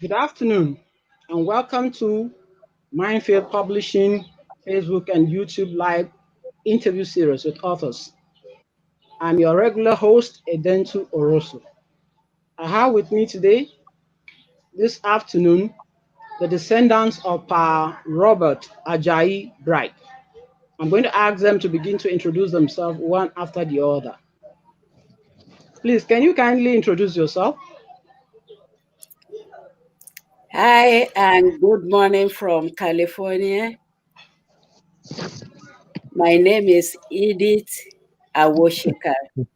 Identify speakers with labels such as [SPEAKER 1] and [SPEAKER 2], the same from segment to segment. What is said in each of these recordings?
[SPEAKER 1] Good afternoon, and welcome to Minefield Publishing Facebook and YouTube live interview series with authors. I'm your regular host, Edentu Oroso. I have with me today, this afternoon, the descendants of Pa Robert Ajayi Bright. I'm going to ask them to begin to introduce themselves one after the other. Please, can you kindly introduce yourself?
[SPEAKER 2] Hi, and good morning from California. My name is Edith Awoshika,
[SPEAKER 3] You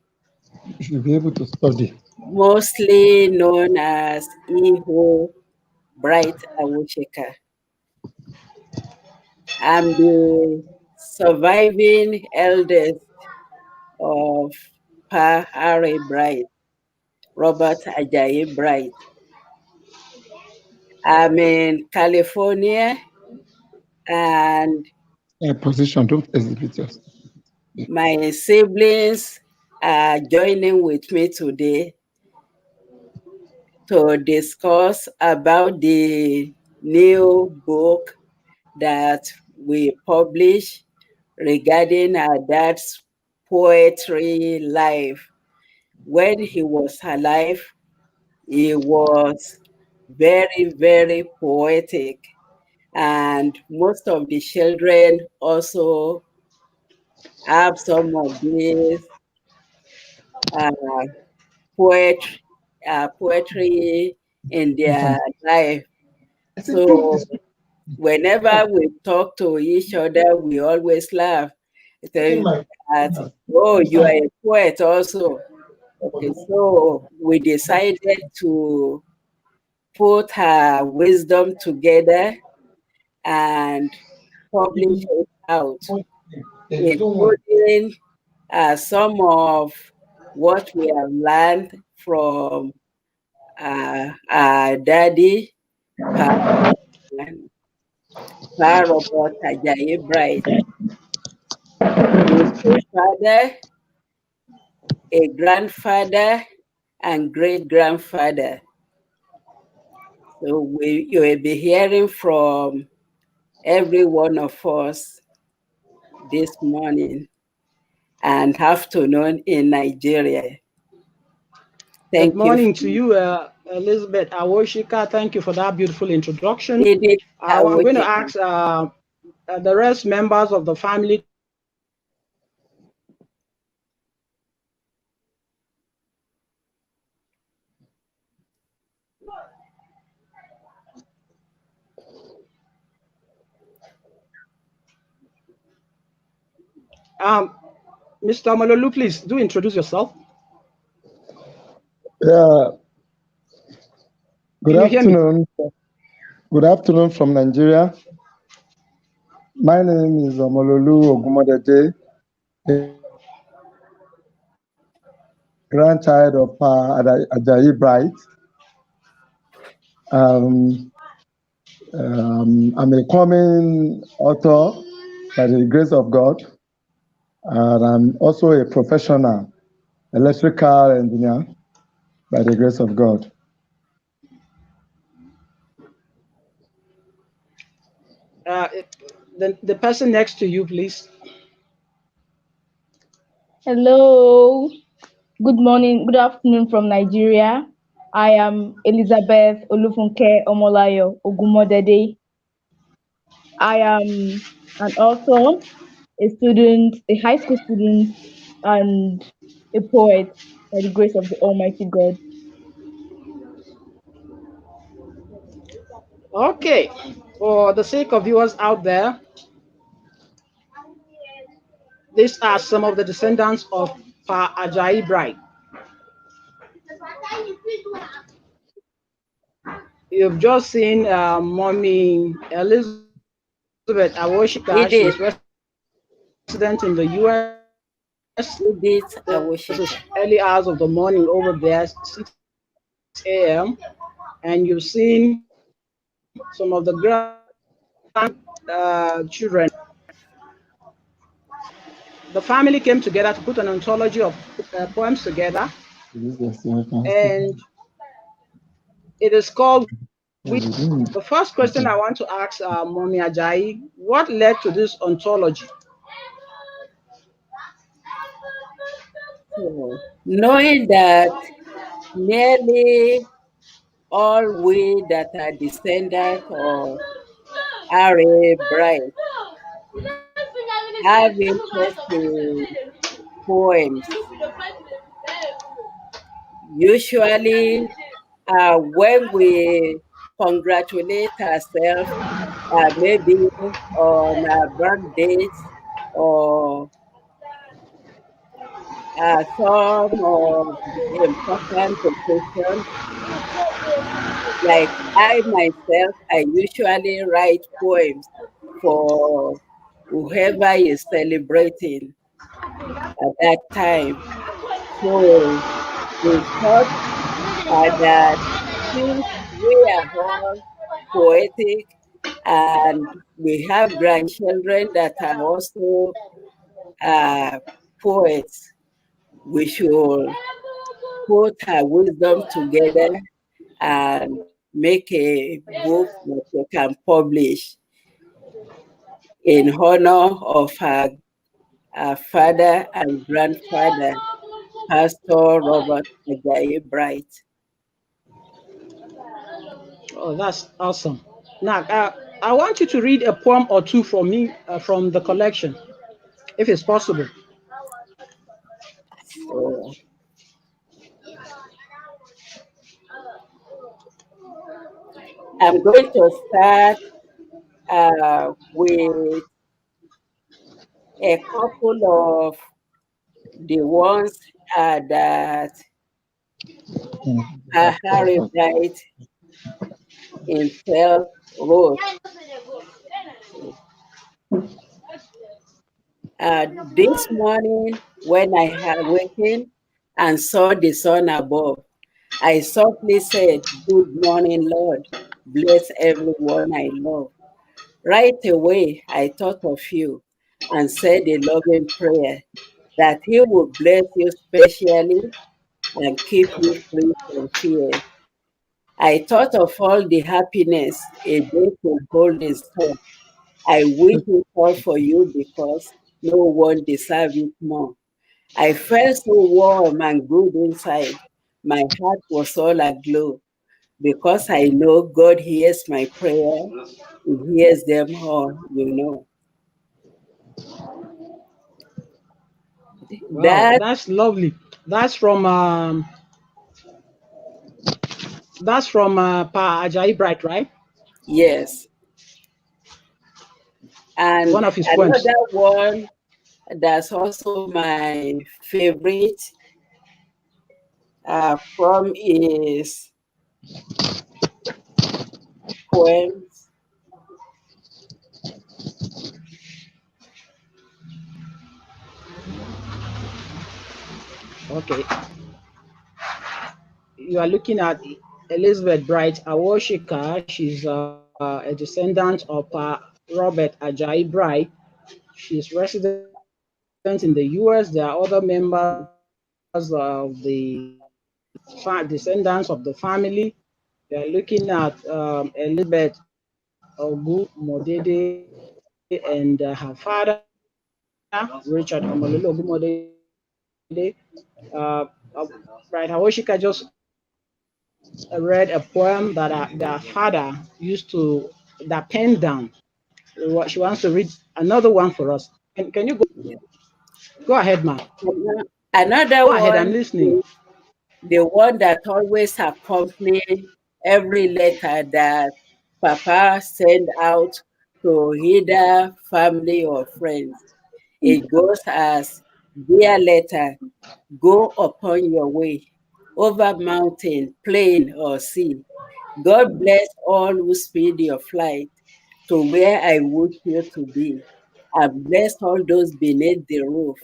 [SPEAKER 3] should be able to study.
[SPEAKER 2] mostly known as Iho Bright Awoshika. I'm the surviving eldest of Pa Rober Bright, Robert Ajayi Bright. I'm in California, and
[SPEAKER 3] Position, don't exhibit yourself.
[SPEAKER 2] my siblings are joining with me today to discuss about the new book that we publish regarding our dad's poetry life. When he was alive, he was very, very poetic. And most of the children also have some of these uh, poetry, poetry in their life. So whenever we talk to each other, we always laugh. Say that, oh, you are a poet also. Okay, so we decided to put her wisdom together and publish it out, including some of what we have learned from our daddy, Pa Robert Ajayi Bright. He's a father, a grandfather, and great-grandfather. So you will be hearing from every one of us this morning and afternoon in Nigeria. Thank
[SPEAKER 1] Good morning to you, Elizabeth Awoshika. Thank you for that beautiful introduction. I'm going to ask the rest members of the family to kindly introduce themselves Mr. Malolu, please do introduce yourself.
[SPEAKER 3] Yeah. Good
[SPEAKER 1] Can you hear me?
[SPEAKER 3] afternoon. Good afternoon from Nigeria. My name is Omololu Ogumodede, grandchild of Pa Ajayi Bright. I'm a coming author by the grace of God, and I'm also a professional electrical engineer by the grace of God.
[SPEAKER 1] The person next to you, please.
[SPEAKER 4] Hello, good morning, good afternoon from Nigeria. I am Elizabeth Olufunke Omolayo Ogumodede. I am an author, a student, a high school student, and a poet by the grace of the Almighty God.
[SPEAKER 1] Okay, for the sake of viewers out there, these are some of the descendants of Pa Ajayi Bright. You've just seen Mommy Elizabeth Awoshika. She's resident in the US. This is early hours of the morning over there, 6 a.m. And you've seen some of the grandchildren. The family came together to put an anthology of poems together. And it is called The first question I want to ask Mommy Ajayi, what led to this ontology?
[SPEAKER 2] So, knowing that nearly all we that are descendants of R.A. Bright have interest in poems. Usually, when we congratulate ourselves, maybe on our birthdays or some of the important occasions, like I myself, I usually write poems for whoever is celebrating at that time. So we thought that since we are all poetic and we have grandchildren that are also uh, poets, we should put our wisdom together and make a book that we can publish in honor of our father and grandfather, Pastor Robert Ajayi Bright.
[SPEAKER 1] Oh, that's awesome. Now, I want you to read a poem or two from me from the collection, if it's possible.
[SPEAKER 2] So I'm going to start with a couple of the ones that Harry Bright himself wrote. This morning, when I had awakened and saw the sun above, I softly said, "Good morning, Lord. Bless everyone I love." Right away, I thought of you and said a loving prayer that He would bless you specially and keep you free from fear. I thought of all the happiness a day could hold in store. I wish it all for you because no one deserves it more. I felt so warm and good inside. My heart was all aglow because I know God hears my prayer. He hears them all.
[SPEAKER 1] Wow,
[SPEAKER 2] That,
[SPEAKER 1] that's lovely. That's from um, that's from Pa Ajayi Bright, right?
[SPEAKER 2] yes. And
[SPEAKER 1] One of his poems.
[SPEAKER 2] another one that's also my favorite from his poems.
[SPEAKER 1] Okay, you are looking at Elizabeth Bright Awoshika. She's a descendant of Pa Robert Ajayi Bright. She's resident in the US. There are other members of the descendants of the family. We are looking at Elizabeth Ogu Modede and her father, Richard Omololu Ogumodede. Right, Hawoshika just read a poem that their father used to, that penned down. She wants to read another one for us. Can you go ahead, ma'am? Go
[SPEAKER 2] Another
[SPEAKER 1] ahead, I'm
[SPEAKER 2] one
[SPEAKER 1] listening.
[SPEAKER 2] is the one that always accompanies every letter that Papa send out to either family or friends. It goes as, "Dear letter, go upon your way, over mountain, plain, or sea. God bless all who speed your flight to where I wish you to be, and bless all those beneath the roof,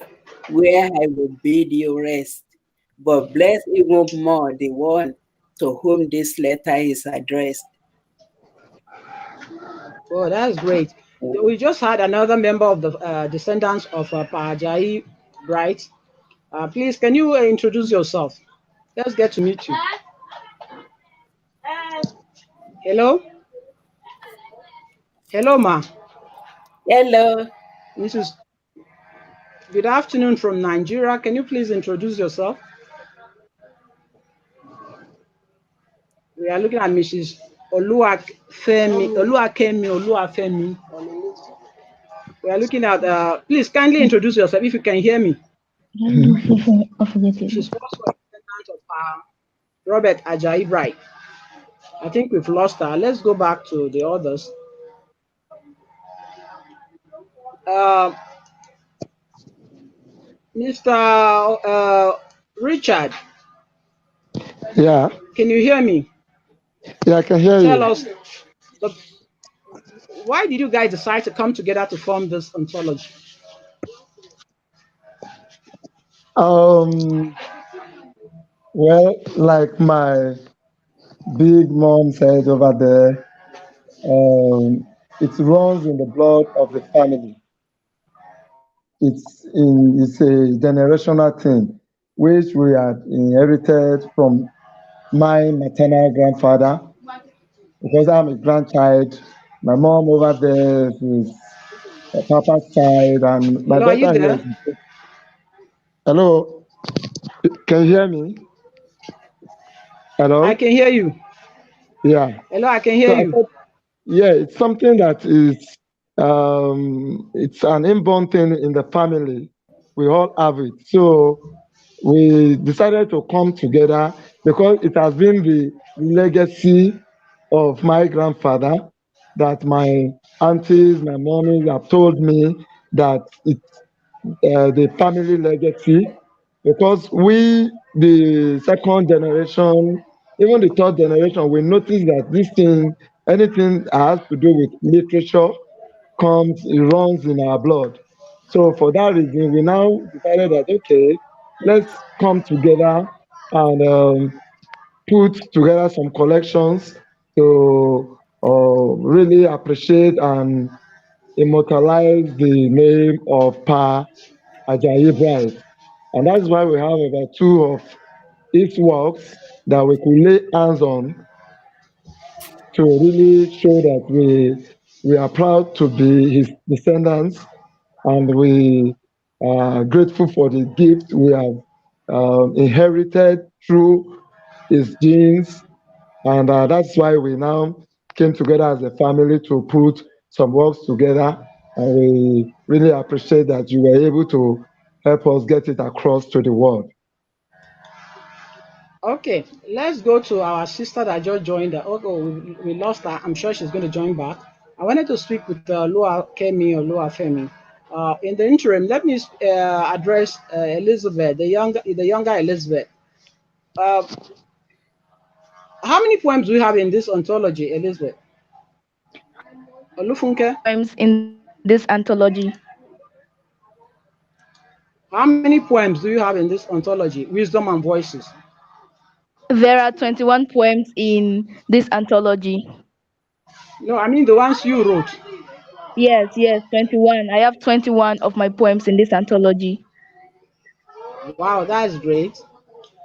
[SPEAKER 2] where I will bid you rest. But bless even more the one to whom this letter is addressed."
[SPEAKER 1] Oh, that's great. We just had another member of the descendants of Pa Ajayi Bright. Please, can you introduce yourself? Let's get to meet you. Hello? Hello, ma.
[SPEAKER 2] Hello.
[SPEAKER 1] This is good afternoon from Nigeria. Can you please introduce yourself? We are looking at Mrs. Oluwafemi. We are looking at, please kindly introduce yourself if you can hear me. She's also a descendant of Pa Robert Ajayi Bright. I think we've lost her. Let's go back to the others. Uh, Mr. Richard,
[SPEAKER 3] Yeah,
[SPEAKER 1] can you hear me?
[SPEAKER 3] yeah, I can hear
[SPEAKER 1] Tell
[SPEAKER 3] you.
[SPEAKER 1] us, the, why did you guys decide to come together to form this anthology?
[SPEAKER 3] Um, well, like my big mom said over there, it runs in the blood of the family. It's a generational thing, which we had inherited from my maternal grandfather, because I'm a grandchild. My mom over there is papa's side, and my
[SPEAKER 1] Hello, are you
[SPEAKER 3] daughter here
[SPEAKER 1] there?
[SPEAKER 3] is. Hello, can you hear me?
[SPEAKER 1] I
[SPEAKER 3] Hello?
[SPEAKER 1] can hear you.
[SPEAKER 3] Yeah.
[SPEAKER 1] Hello, I can hear
[SPEAKER 3] So I
[SPEAKER 1] you.
[SPEAKER 3] said, yeah, it's something that is, it's an inborn thing in the family. We all have it. So we decided to come together because it has been the legacy of my grandfather that my aunties, my mommies have told me that it's the family legacy, because we, the second generation, even the third generation, we notice that this thing, anything that has to do with literature, comes, it runs in our blood. So for that reason, we now decided that okay, let's come together and put together some collections to really appreciate and immortalize the name of Pa Ajayi Bright. And that's why we have about two of his works that we could lay hands on to really show that we are proud to be his descendants, and we are grateful for the gift we have inherited through his genes. And that's why we now came together as a family to put some works together. And we really appreciate that you were able to help us get it across to the world.
[SPEAKER 1] Okay, let's go to our sister that just joined. We lost her. I'm sure she's going to join back. I wanted to speak with Lua Kemi or Lua Femi. In the interim, let me address Elizabeth, the younger Elizabeth. Uh, how many poems do you have in this anthology, Elizabeth? Olufunke,
[SPEAKER 4] Poems in this anthology.
[SPEAKER 1] how many poems do you have in this anthology, Wisdom and Voices?
[SPEAKER 4] There are 21 poems in this anthology.
[SPEAKER 1] No, I mean the ones you wrote.
[SPEAKER 4] Yes, yes, 21. I have 21 of my poems in this anthology.
[SPEAKER 1] Wow, that's great.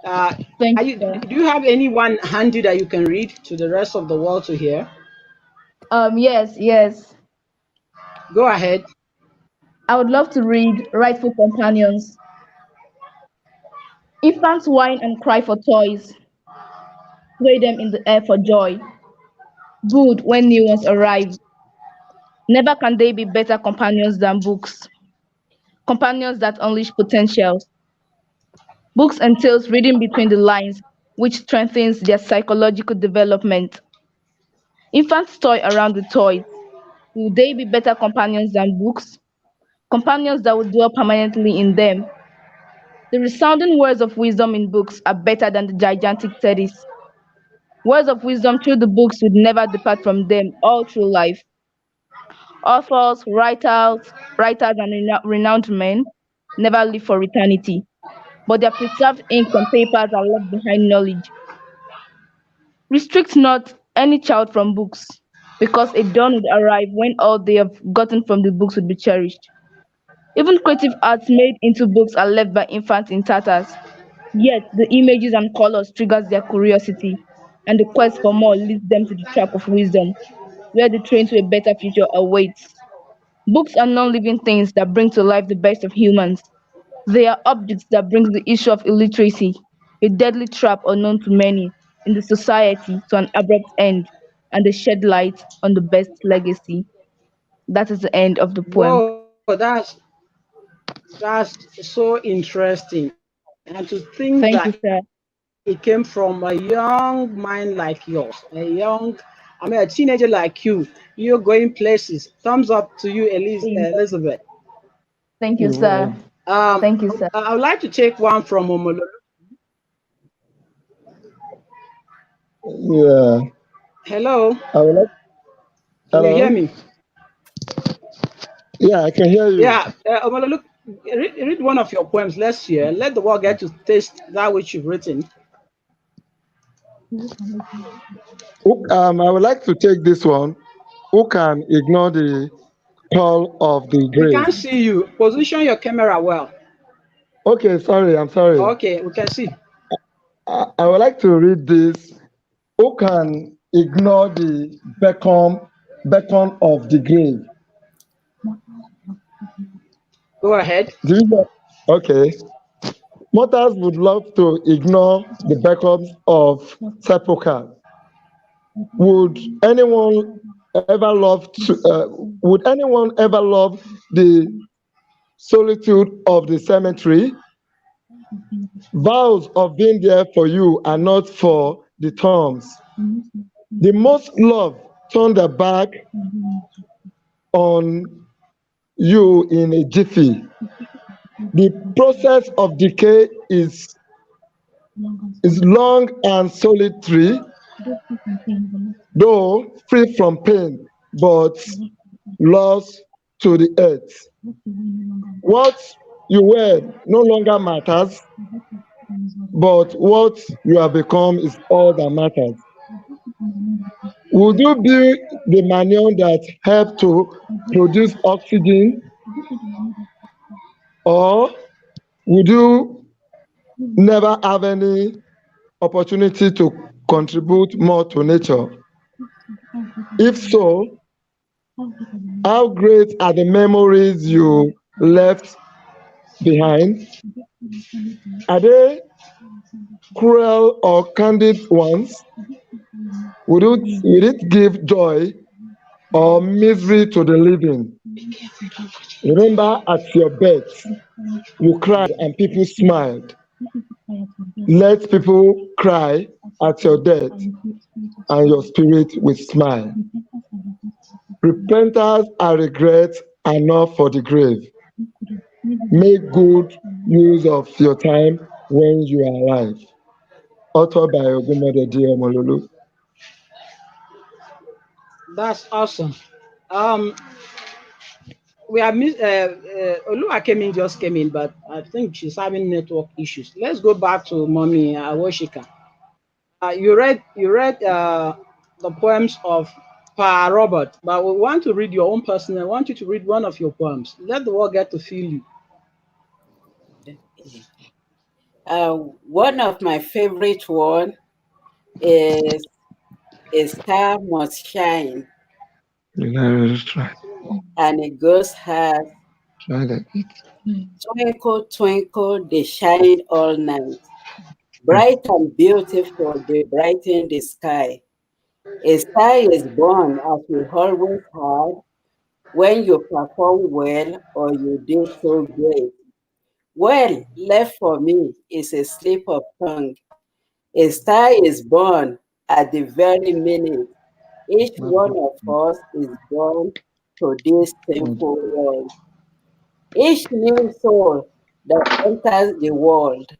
[SPEAKER 1] Uh,
[SPEAKER 4] Thank you,
[SPEAKER 1] do
[SPEAKER 4] sir.
[SPEAKER 1] you have any one handy that you can read to the rest of the world to hear?
[SPEAKER 4] Yes, yes.
[SPEAKER 1] Go ahead.
[SPEAKER 4] I would love to read Rightful Companions. Infants whine and cry for toys, sway them in the air for joy. Good when new ones arrive. Never can they be better companions than books. Companions that unleash potentials. Books and tales reading between the lines, which strengthens their psychological development. Infants toy around with toys. Will they be better companions than books? Companions that will dwell permanently in them. The resounding words of wisdom in books are better than the gigantic studies. Words of wisdom through the books would never depart from them all through life. Authors, writers, and renowned men never live for eternity, but their preserved inks and papers are left behind knowledge. Restrict not any child from books, because a dawn would arrive when all they have gotten from the books would be cherished. Even creative arts made into books are left by infants in tatters, yet the images and colors triggers their curiosity. and the quest for more leads them to the track of wisdom, where the train to a better future awaits. Books are non-living things that bring to life the best of humans. They are objects that bring the issue of illiteracy, a deadly trap unknown to many in the society, to an abrupt end, and they shed light on the best legacy. That is the end of the poem.
[SPEAKER 1] Whoa, that's so interesting. And to think that
[SPEAKER 4] Thank you,
[SPEAKER 1] it
[SPEAKER 4] sir.
[SPEAKER 1] came from a young mind like yours, a teenager like you. You're going places. Thumbs up to you,
[SPEAKER 4] Amen.
[SPEAKER 1] Elizabeth.
[SPEAKER 4] Thank you,
[SPEAKER 3] You're
[SPEAKER 4] sir.
[SPEAKER 3] welcome.
[SPEAKER 4] Thank you, sir.
[SPEAKER 1] I would like to take one from Omololu.
[SPEAKER 3] Yeah.
[SPEAKER 1] Hello,
[SPEAKER 3] I would like.
[SPEAKER 1] can you hear
[SPEAKER 3] Hello.
[SPEAKER 1] me?
[SPEAKER 3] Yeah, I can hear you.
[SPEAKER 1] Yeah, Omololu, read one of your poems. Let's hear. Let the world get to taste that which you've written.
[SPEAKER 3] I would like to take this one. Who can ignore the call of the
[SPEAKER 1] We
[SPEAKER 3] grave?
[SPEAKER 1] can't see you. Position your camera well.
[SPEAKER 3] Okay, sorry, I'm sorry.
[SPEAKER 1] Okay, we can see.
[SPEAKER 3] I would like to read this. Who can ignore the beckon of the grave?
[SPEAKER 1] Go ahead.
[SPEAKER 3] Do you know? Okay. Mortals would love to ignore the beckons of sepulchre. Would anyone ever love to? Would anyone ever love the solitude of the cemetery? Vows of being there for you are not for the tombs. The most love turned their back on you in a jiffy. The process of decay is long and solitary, though free from pain, but lost to the earth. What you were no longer matters, but what you have become is all that matters. Would you be the manure that helped to produce oxygen, or would you never have any opportunity to contribute more to nature? If so, how great are the memories you left behind? Are they cruel or candid ones? Would it give joy or misery to the living? Remember at your birth, you cried and people smiled. Let people cry at your death and your spirit will smile. Repentance and regret are not for the grave. Make good use of your time when you are alive. Authored by Ogumode Diomololu.
[SPEAKER 1] That's awesome. Um, we are Oluwakemin just came in, but I think she's having network issues. Let's go back to Mommy Awoshika. You read the poems of Pa Robert, but we want to read your own personal. I want you to read one of your poems. Let the world get to feel you.
[SPEAKER 2] One of my favorite one is A Star Must Shine,
[SPEAKER 3] Let's try.
[SPEAKER 2] and it goes as
[SPEAKER 3] Try that.
[SPEAKER 2] twinkle, twinkle, they shine all night. Bright and beautiful, they brighten the sky. A star is born as we always had when you perform well or you did so great. Well, left for me is a slip of tongue. A star is born at the very minute each one of us is born to this sinful world. Each new soul that enters the world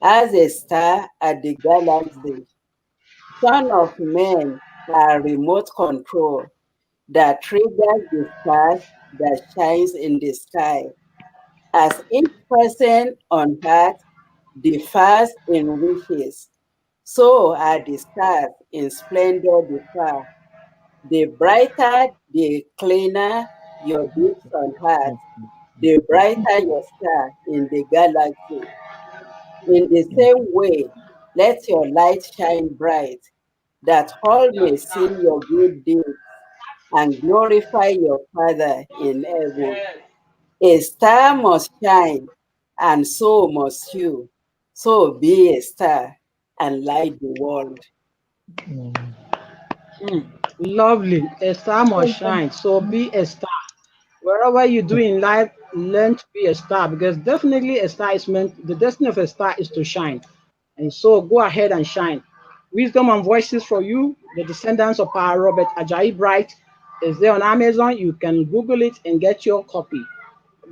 [SPEAKER 2] has a star at the galaxy. Son of man are remote control that triggers the stars that shines in the sky. As each person on earth differs in wishes, so are the stars in splendor differ. The brighter, the cleaner your deeds on earth, the brighter your star in the galaxy. In the same way, let your light shine bright. that all may see your good deeds and glorify your Father in heaven. A star must shine, and so must you. So be a star and light the world.
[SPEAKER 1] Lovely. A star must shine. So be a star. Wherever you do in life, learn to be a star because definitely a star is meant, the destiny of a star is to shine. And so go ahead and shine. Wisdom and Voices for You, The Descendants of Pa Robert Ajayi Bright, is there on Amazon. You can Google it and get your copy.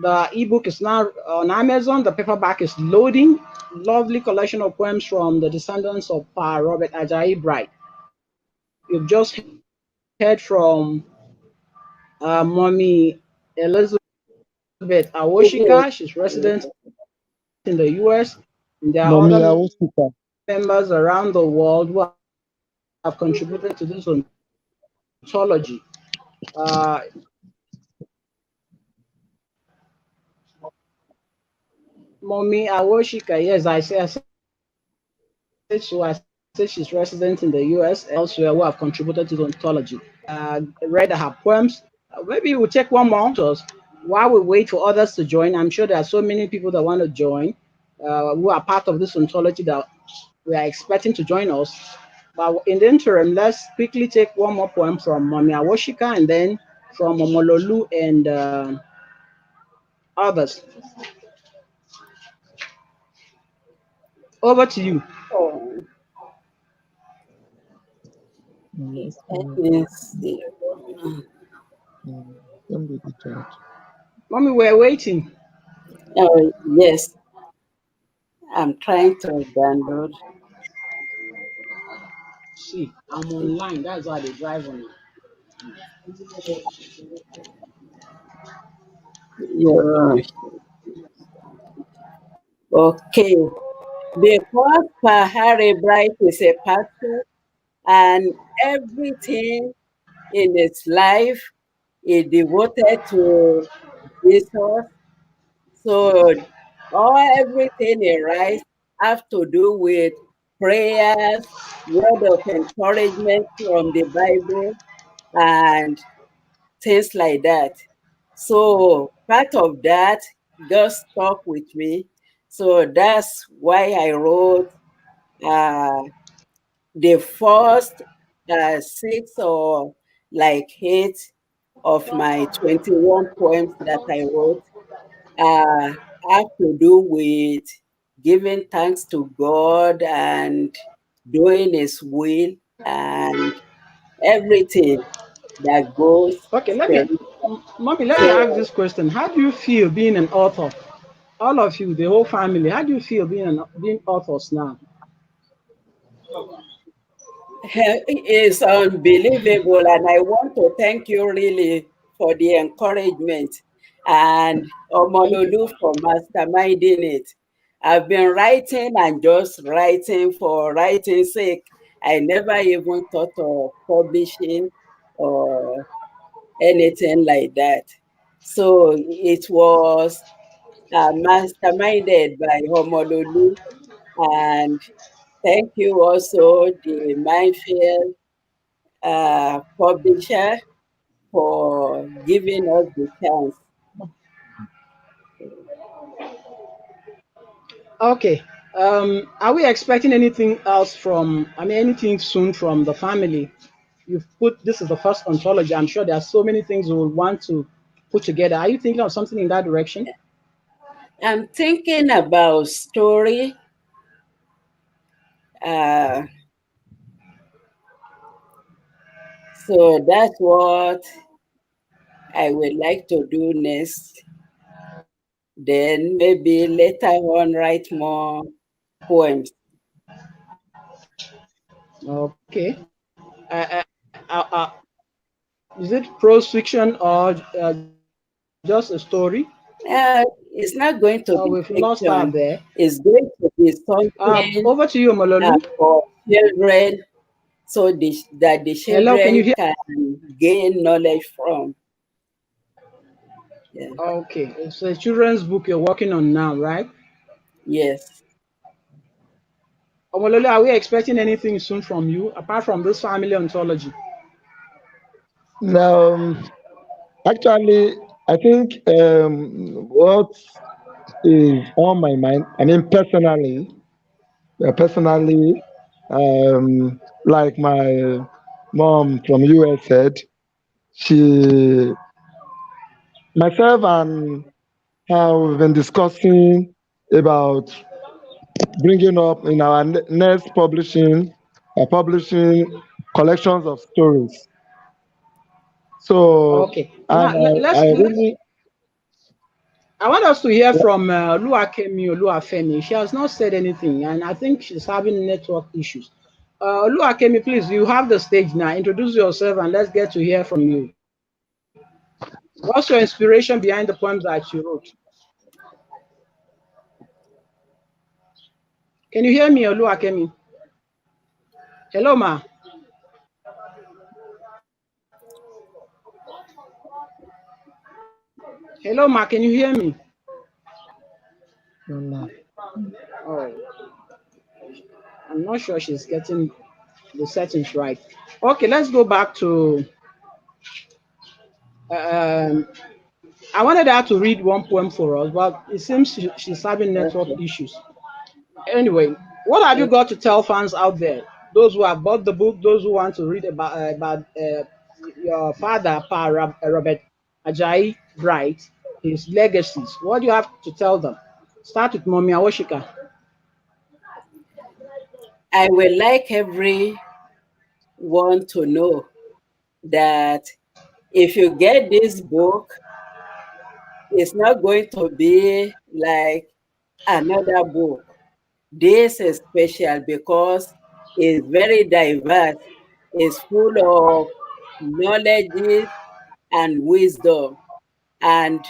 [SPEAKER 1] The ebook is now on Amazon. The paperback is loading. Lovely collection of poems from the descendants of Pa Robert Ajayi Bright. You've just heard from Mommy Elizabeth Awoshika. She's resident in the US. And there are other
[SPEAKER 3] Mommy
[SPEAKER 1] members around
[SPEAKER 3] Awosika.
[SPEAKER 1] the world who have contributed to this ontology. Uh, Mommy Awoshika, yes, I said so. I said she's resident in the US and elsewhere who have contributed to the ontology. Read her poems. Maybe we'll take one more to us while we wait for others to join. I'm sure there are so many people that want to join who are part of this ontology that we are expecting to join us. But in the interim, let's quickly take one more poem from Mommy Awoshika and then from Omololu and others. Over to you.
[SPEAKER 2] Oh,
[SPEAKER 3] Yes,
[SPEAKER 2] let me see.
[SPEAKER 3] don't be the judge.
[SPEAKER 1] Mommy, we're waiting.
[SPEAKER 2] Oh, yes, I'm trying to download.
[SPEAKER 1] See, I'm online. That's why they drive on it.
[SPEAKER 2] Yeah. Okay. Because Pa Bright is a pastor and everything in his life is devoted to Jesus. So everything he writes have to do with prayers, word of encouragement from the Bible, and things like that. So part of that just stuck with me. So that's why I wrote uh, the first six or like eight of my 21 poems that I wrote uh, have to do with giving thanks to God and doing His will and everything that goes
[SPEAKER 1] Okay,
[SPEAKER 2] spiritual.
[SPEAKER 1] Mommy, let me ask
[SPEAKER 2] So
[SPEAKER 1] this question. How do you feel being an author? All of you, the whole family, how do you feel being authors now?
[SPEAKER 2] it's unbelievable, and I want to thank you really for the encouragement and
[SPEAKER 1] Thank you.
[SPEAKER 2] Omololu for masterminding it. I've been writing and just writing for writing's sake. I never even thought of publishing or anything like that. So it was masterminded by Homololu, and thank you also the Minefield publisher for giving us the chance.
[SPEAKER 1] Okay. Are we expecting anything else anything soon from the family? You've put this is the first ontology. I'm sure there are so many things we will want to put together. Are you thinking of something in that direction?
[SPEAKER 2] I'm thinking about story. Uh, so that's what I would like to do next. Then maybe later on write more poems.
[SPEAKER 1] Okay. Is it prose fiction or just a story?
[SPEAKER 2] It's not going to
[SPEAKER 1] We've
[SPEAKER 2] be
[SPEAKER 1] lost her
[SPEAKER 2] fiction.
[SPEAKER 1] there.
[SPEAKER 2] It's going to be
[SPEAKER 1] Over
[SPEAKER 2] something
[SPEAKER 1] to you, Malolu.
[SPEAKER 2] for children so that the
[SPEAKER 1] Hello, can you
[SPEAKER 2] children
[SPEAKER 1] hear?
[SPEAKER 2] can gain knowledge from. Yeah.
[SPEAKER 1] Okay, it's a children's book you're working on now, right?
[SPEAKER 2] Yes.
[SPEAKER 1] Omolole, are we expecting anything soon from you apart from this family ontology?
[SPEAKER 3] Now, actually, I think what is on my mind. I mean, personally, like my mom from US said, she, myself, and her we've been discussing about bringing up in our next publishing collections of stories. So,
[SPEAKER 1] Okay.
[SPEAKER 3] and
[SPEAKER 1] Now
[SPEAKER 3] I really,
[SPEAKER 1] I want us to hear from Oluwakemi Oluwafemi. She has not said anything, and I think she's having network issues. Oluwakemi, please, you have the stage now. Introduce yourself, and let's get to hear from you. What's your inspiration behind the poems that you wrote? Can you hear me, Oluwakemi? Hello, ma. Hello, ma. Can you hear me? Oh, I'm not sure she's getting the settings right. Okay, let's go back to. Um, I wanted her to read one poem for us, but it seems she's having network
[SPEAKER 2] Okay.
[SPEAKER 1] issues. Anyway, what have you
[SPEAKER 2] Okay.
[SPEAKER 1] got to tell fans out there? Those who have bought the book, those who want to read about your father, Robert Ajayi Bright, his legacies. What do you have to tell them? Start with Mommy Awoshika.
[SPEAKER 2] I would like everyone to know that if you get this book, it's not going to be like another book. This is special because it's very diverse. It's full of knowledge and wisdom. And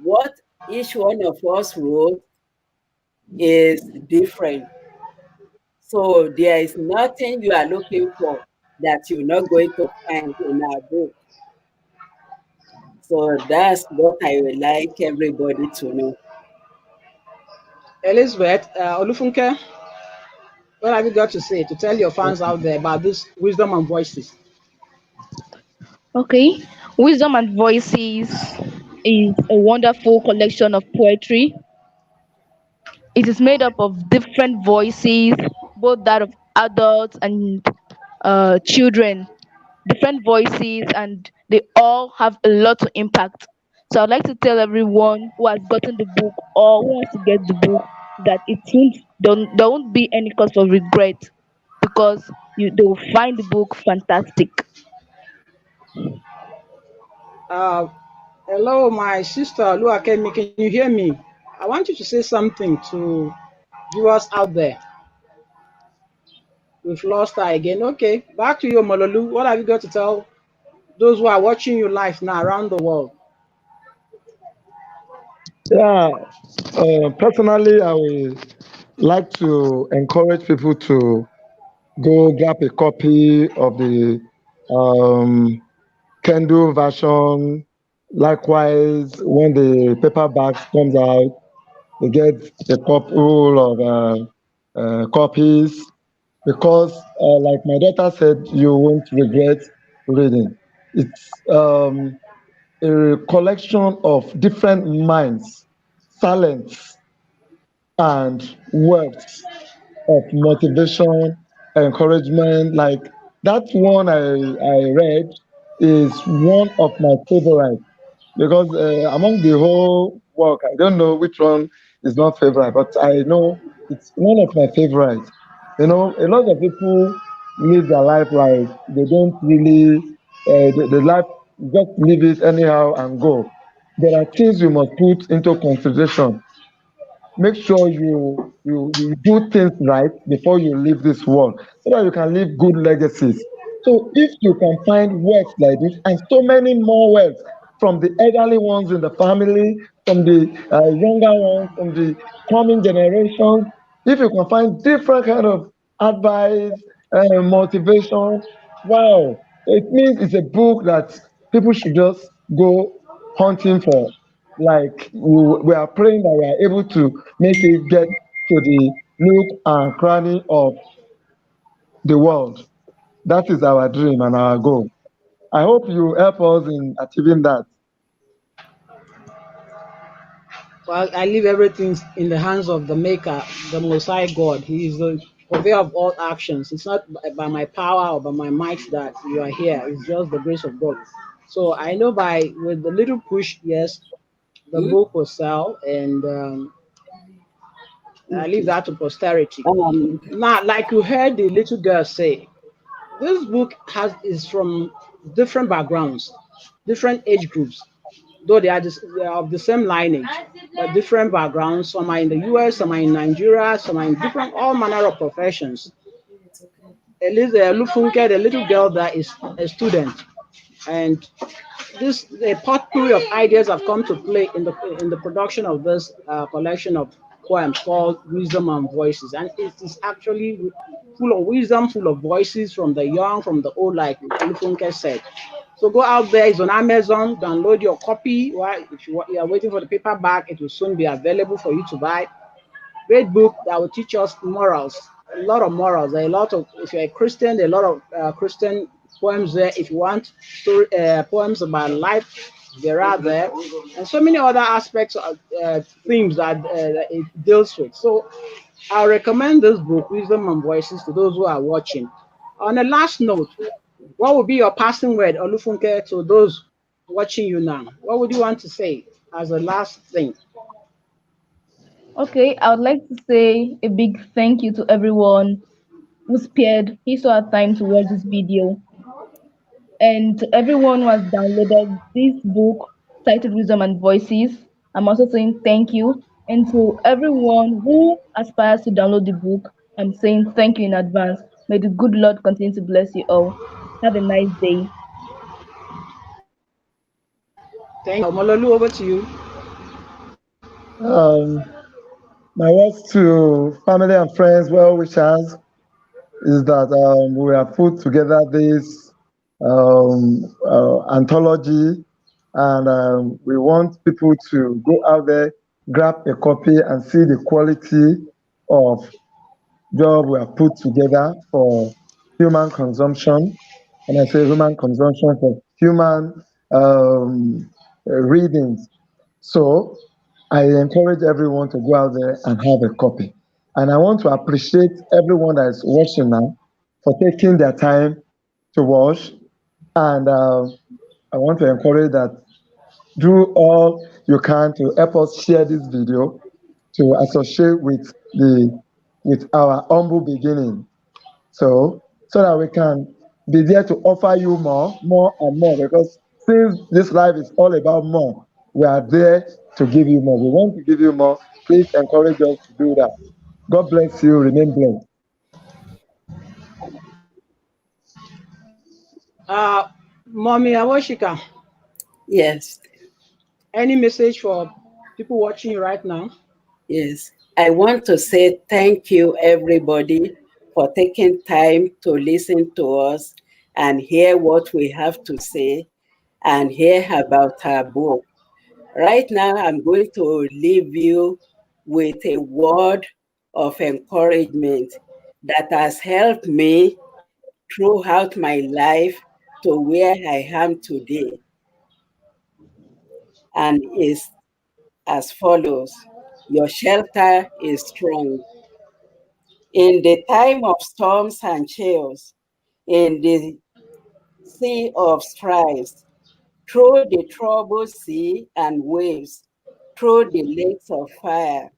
[SPEAKER 2] what each one of us wrote is different. So there is nothing you are looking for that you're not going to find in our book. So that's what I would like everybody to know.
[SPEAKER 1] Elizabeth, Olufunke, what have you got to say to tell your fans out there about this wisdom and voices?
[SPEAKER 4] Okay. Wisdom and Voices is a wonderful collection of poetry. It is made up of different voices, both that of adults and children, different voices, and they all have a lot to impact. So I'd like to tell everyone who has gotten the book or who wants to get the book that there won't be any cause for regret because they will find the book fantastic.
[SPEAKER 1] Uh, Hello, my sister Oluwakemi, can you hear me? I want you to say something to viewers out there. We've lost her again. Okay, back to you, Mololu. What have you got to tell those who are watching you live now around the world?
[SPEAKER 3] yeah, personally, I would like to encourage people to go grab a copy of the um, Kindle version. Likewise, when the paperbacks comes out, they get a couple of copies because, like my daughter said, you won't regret reading. It's a collection of different minds, talents, and words of motivation, encouragement. Like that one I read is one of my favorite because among the whole work, I don't know which one is not favorite, but I know it's one of my favorites. You know, a lot of people live their life like they don't really, the life just live it anyhow and go. There are things you must put into consideration. Make sure you do things right before you leave this world so that you can leave good legacies. So if you can find words like this and so many more words from the elderly ones in the family, from the younger ones, from the coming generations, if you can find different kind of advice, motivation, wow, it means it's a book that people should just go hunting for. Like we are praying that we are able to make it get to the nook and cranny of the world. That is our dream and our goal. I hope you help us in achieving that.
[SPEAKER 1] Well, I leave everything in the hands of the Maker, the Most High God. He is the purveyor of all actions. It's not by my power or by my might that you are here. It's just the grace of God. So I know by with the little push, yes, the book will sell, and I leave that to posterity.
[SPEAKER 2] Um,
[SPEAKER 1] Now, like you heard the little girl say, this book is from different backgrounds, different age groups, though they are of the same lineage, but different backgrounds. Some are in the US, some are in Nigeria, some are in different all manner of professions. Lufunke, the little girl that is a student, and this a potpourri of ideas have come to play in the production of this collection of poems called Wisdom and Voices, and it is actually full of wisdom, full of voices from the young, from the old, like Lufunke said. So go out there, it's on Amazon, download your copy. While if you are waiting for the paperback, it will soon be available for you to buy. Great book that will teach us morals, a lot of morals. There are a lot of, if you're a Christian, there are a lot of Christian poems there. If you want poems about life, there are there, and so many other aspects of themes that it deals with. So I recommend this book, Wisdom and Voices, to those who are watching. On a last note, what would be your passing word, Olufunke, to those watching you now? What would you want to say as a last thing?
[SPEAKER 4] Okay, I would like to say a big thank you to everyone who spared his or her time to watch this video, and to everyone who has downloaded this book titled Wisdom and Voices. I'm also saying thank you. And to everyone who aspires to download the book, I'm saying thank you in advance. May the good Lord continue to bless you all. Have a nice day.
[SPEAKER 1] Thank you. Mololu, over to you.
[SPEAKER 3] Um, my words to family and friends, well wishers, is that we have put together this anthology, and we want people to go out there, grab a copy, and see the quality of job we have put together for human consumption. And I say human consumption for human readings. So I encourage everyone to go out there and have a copy. And I want to appreciate everyone that is watching now for taking their time to watch. And I want to encourage that do all you can to help us share this video to associate with our humble beginning. So that we can be there to offer you more and more. Because since this life is all about more, we are there to give you more. We want to give you more. Please encourage us to do that. God bless you. Remain blessed.
[SPEAKER 1] Uh, Mommy Awoshika,
[SPEAKER 2] yes,
[SPEAKER 1] any message for people watching you right now?
[SPEAKER 2] yes. I want to say thank you, everybody, for taking time to listen to us and hear what we have to say and hear about our book. Right now, I'm going to leave you with a word of encouragement that has helped me throughout my life to where I am today, and is as follows. Your shelter is strong. In the time of storms and chills, in the sea of strife, through the troubled sea and waves, through the lakes of fire,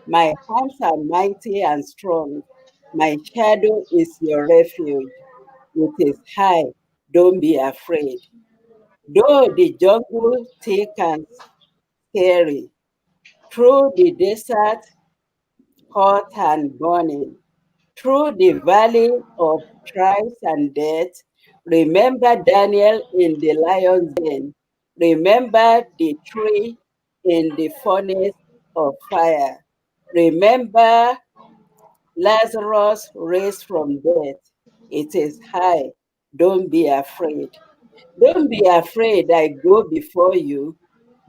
[SPEAKER 2] my arms are mighty and strong. My shadow is your refuge. It is high. Don't be afraid. Though the jungle thick and scary, through the desert hot and burning, through the valley of trials and death, remember Daniel in the lion's den. Remember the tree in the furnace of fire. Remember Lazarus raised from death. It is high. Don't be afraid. Don't be afraid. I go before you.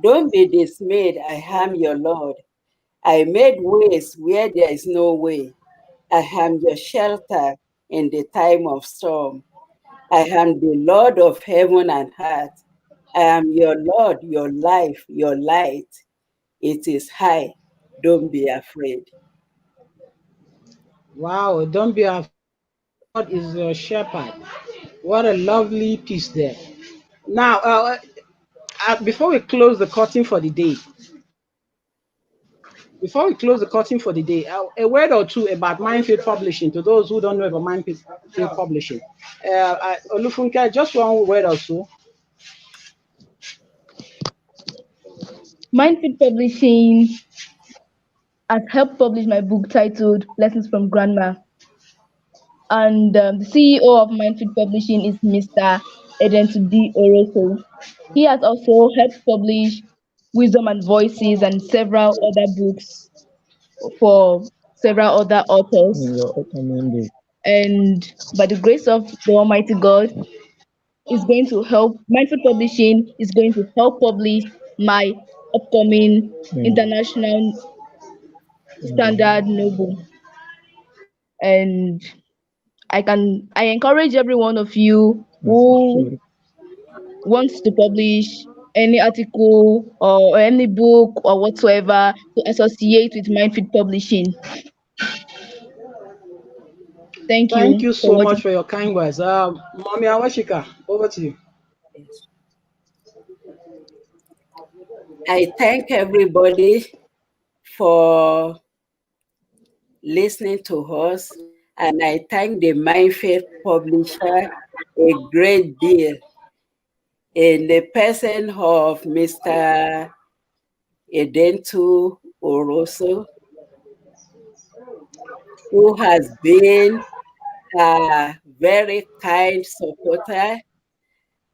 [SPEAKER 2] Don't be dismayed. I am your Lord. I made ways where there is no way. I am your shelter in the time of storm. I am the Lord of heaven and earth. I am your Lord, your life, your light. It is high. Don't be afraid.
[SPEAKER 1] Wow, don't be afraid. God is your shepherd. What a lovely piece there. Now, before we close the curtain for the day, a word or two about Minefield Publishing to those who don't know about Minefield Publishing. Olufunke, just one word or two.
[SPEAKER 4] Mindfield Publishing has helped publish my book titled Lessons from Grandma. And the CEO of Mindfield Publishing is Mr. D. Oroso. He has also helped publish Wisdom and Voices and several other books for several other authors.
[SPEAKER 3] In your upcoming book.
[SPEAKER 4] And by the grace of the Almighty God, is going to help Mindful Publishing is going to help publish my upcoming international standard novel. And I encourage every one of you who wants to publish any article or any book or whatsoever to associate with Mindfit Publishing. Thank
[SPEAKER 1] Thank
[SPEAKER 4] you
[SPEAKER 1] you
[SPEAKER 4] for
[SPEAKER 1] so much
[SPEAKER 4] watching.
[SPEAKER 1] for your kind words. Mommy Awashika, over to you.
[SPEAKER 2] I thank everybody for listening to us, and I thank the Mindfield publisher a great deal in the person of Mr. Edentu Oroso, who has been a very kind supporter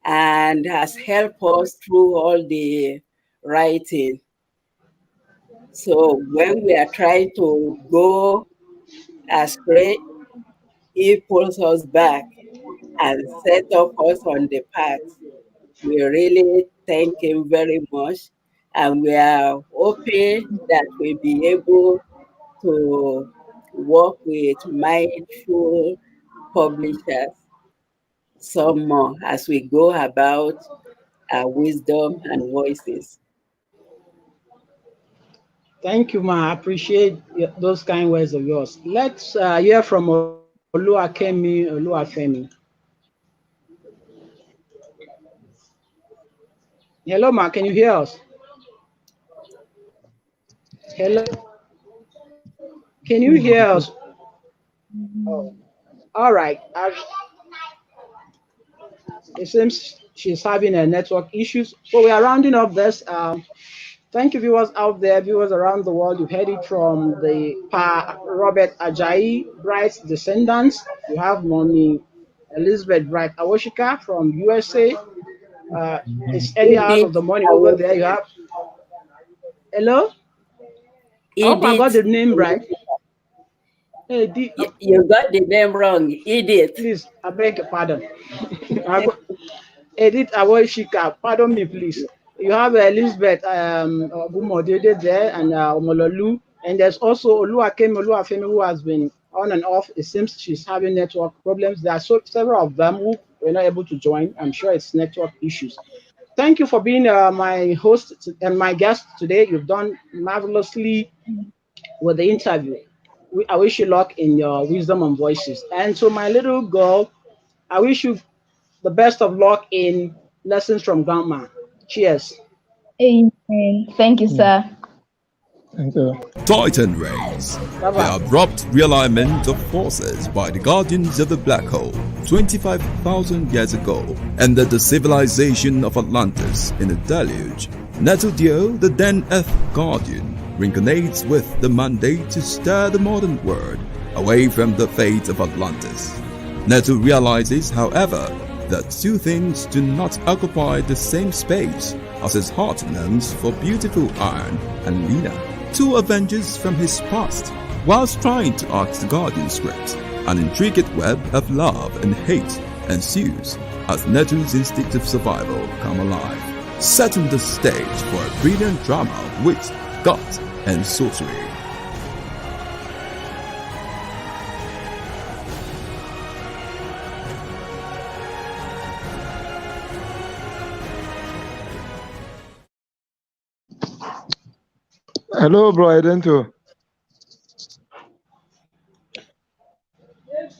[SPEAKER 2] and has helped us through all the writing. So when we are trying to go astray, he pulls us back and set up us on the path. We really thank him very much, and we are hoping that we'll be able to work with mindful publishers some more as we go about our wisdom and voices.
[SPEAKER 1] Thank you, ma. I appreciate those kind words of yours. Let's hear from Oluwakemi Oluwafemi. Hello, ma. Can you hear us? Hello. Can you hear us? Oh, all right. It seems she's having a network issues. So we are rounding up this. Thank you, viewers out there, viewers around the world. You heard it from the Pa Robert Ajayi Bright Descendants. You have Mommy Elizabeth Bright Awoshika from USA. It's early hours of
[SPEAKER 2] Edith,
[SPEAKER 1] the morning over there. You have hello. I hope I got
[SPEAKER 2] Edith,
[SPEAKER 1] the name right. Hey,
[SPEAKER 2] you got the name wrong, Edith.
[SPEAKER 1] please, I beg your pardon. Edith Awoshika, pardon me, please. You have Elizabeth Ogumodede there and Omololu. And there's also Oluwakemi Oluwafemi who has been on and off. It seems she's having network problems. There are several of them who were not able to join. I'm sure it's network issues. Thank you for being my host and my guest today. You've done marvelously with the interview. I wish you luck in your wisdom and voices. And to my little girl, I wish you the best of luck in lessons from grandma. Cheers.
[SPEAKER 4] Amen. Thank you, sir.
[SPEAKER 3] Thank you.
[SPEAKER 5] Titan rays. The abrupt realignment of forces by the guardians of the black hole 25,000 years ago ended the civilization of Atlantis in a deluge. Netudio, the then Earth Guardian, reincarnates with the mandate to steer the modern world away from the fate of Atlantis. Netu realizes, however, that two things do not occupy the same space as his heart yearns for beautiful Iron and Lena, two Avengers from his past. Whilst trying to act the Guardian script, an intricate web of love and hate ensues as Netu's instinct of survival come alive, setting the stage for a brilliant drama of wit, gut, and sorcery.
[SPEAKER 3] Hello, bro Idento.